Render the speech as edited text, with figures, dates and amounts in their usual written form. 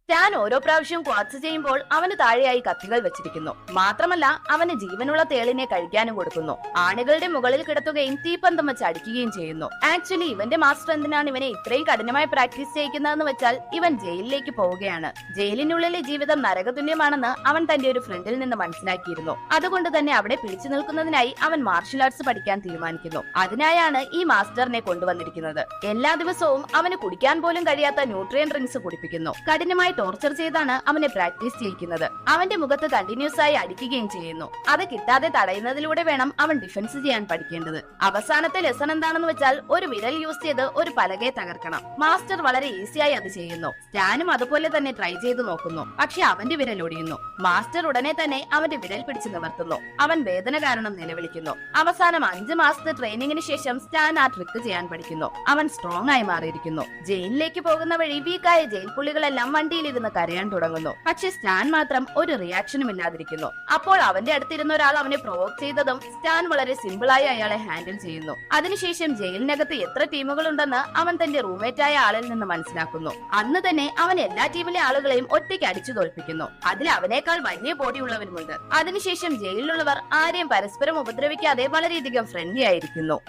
Stan ഓരോ പ്രാവശ്യവും quartz ചെയ്യുമ്പോൾ അവന് താഴെയായി കത്തികൾ വെച്ചിരിക്കുന്നു. മാത്രമല്ല അവന് ജീവനുള്ള തേളിനെ കഴിക്കാനും കൊടുക്കുന്നു. ആണികളുടെ മുകളിൽ കിടത്തുകയും തീപ്പന്തം വെച്ച് അടിക്കുകയും ചെയ്യുന്നു. ആക്ച്വലി ഇവന്റെ മാസ്റ്റർ എന്തിനാണ് ഇവനെ ഇത്രയും കഠിനമായി പ്രാക്ടീസ് ചെയ്യിക്കുന്നതെന്ന് വെച്ചാൽ ഇവൻ ജയിലിലേക്ക് പോവുകയാണ്. ജയിലിനുള്ളിലെ ജീവിതം നരകതുല്യമാണെന്ന് അവൻ തന്റെ ഒരു ഫ്രണ്ടിൽ നിന്ന് മനസ്സിലാക്കിയിരുന്നു. അതുകൊണ്ട് തന്നെ അവിടെ പിടിച്ചു നിൽക്കുന്നതിനായി അവൻ മാർഷൽ ആർട്സ് പഠിക്കാൻ തീരുമാനിക്കുന്നു. അതിനായാണ് ഈ മാസ്റ്ററിനെ കൊണ്ടുവന്നിരിക്കുന്നത്. എല്ലാ ദിവസവും അവന് കുടിക്കാൻ പോലും കഴിയാത്ത ന്യൂട്രിയൻ ഡ്രിങ്ക്സ് കുടിപ്പിക്കുന്നു. കഠിനമായി ടോർച്ചർ ചെയ്താണ് അവനെ പ്രാക്ടീസ് ചെയ്യിക്കുന്നത്. അവന്റെ മുഖത്ത് കണ്ടിന്യൂസ് ആയി അടിക്കുകയും ചെയ്യുന്നു. അത് കിട്ടാതെ തടയുന്നതിലൂടെ വേണം അവൻ ഡിഫൻസ് ചെയ്യാൻ പഠിക്കേണ്ടത്. അവസാനത്തെ ലെസൺ എന്താണെന്ന് വെച്ചാൽ ഒരു വിരൽ യൂസ് ചെയ്ത് ഒരു പലകയെ തകർക്കണം. മാസ്റ്റർ വളരെ ഈസിയായി അത് ചെയ്യുന്നു. സ്റ്റാനും അതുപോലെ തന്നെ ട്രൈ ചെയ്ത് നോക്കുന്നു. പക്ഷെ അവന്റെ വിരൽ ഒടിയുന്നു. മാസ്റ്റർ ഉടനെ തന്നെ അവന്റെ വിരൽ പിടിച്ച് നിവർത്തുന്നു. അവൻ വേദന കാരണം നിലവിളിക്കുന്നു. അവസാനം 5 മാസത്തെ ട്രെയിനിങ്ങിന് ശേഷം സ്റ്റാൻ ആ ട്രിക്ക് ചെയ്യാൻ പഠിക്കുന്നു. അവൻ സ്ട്രോങ് ആയി മാറിയിരിക്കുന്നു. ജയിലിലേക്ക് പോകുന്ന വഴി വീക്കായ ജയിൽ പുള്ളികളെല്ലാം വണ്ടിയിലിരുന്ന് കരയാൻ തുടങ്ങുന്നു. പക്ഷെ സ്റ്റാൻ മാത്രം ഒരു റിയാക്ഷനും ഇല്ലാതിരിക്കുന്നു. അപ്പോൾ അവന്റെ അടുത്തിരുന്ന ഒരാൾ അവനെ പ്രൊവോക്ക് ചെയ്തതും സ്റ്റാൻ വളരെ സിമ്പിളായി അയാളെ ഹാൻഡിൽ ചെയ്യുന്നു. അതിനുശേഷം ജയിലിനകത്ത് എത്ര ടീമുകൾ ഉണ്ടെന്ന് അവൻ തന്റെ റൂംമേറ്റായ ആളിൽ നിന്ന് മനസ്സിലാക്കുന്നു. അന്ന് തന്നെ അവൻ എല്ലാ ടീമിലെ ആളുകളെയും ഒറ്റയ്ക്ക് അടിച്ചു തോൽപ്പിക്കുന്നു. അതിൽ അവനേക്കാൾ വലിയ ബോഡിയുള്ളവരുമുണ്ട്. അതിനുശേഷം ജയിലിലുള്ളവർ ആരെയും പരസ്പരം ഉപദ്രവിക്കാതെ വളരെയധികം ഫ്രണ്ട്ലി ആയിരിക്കുന്നു.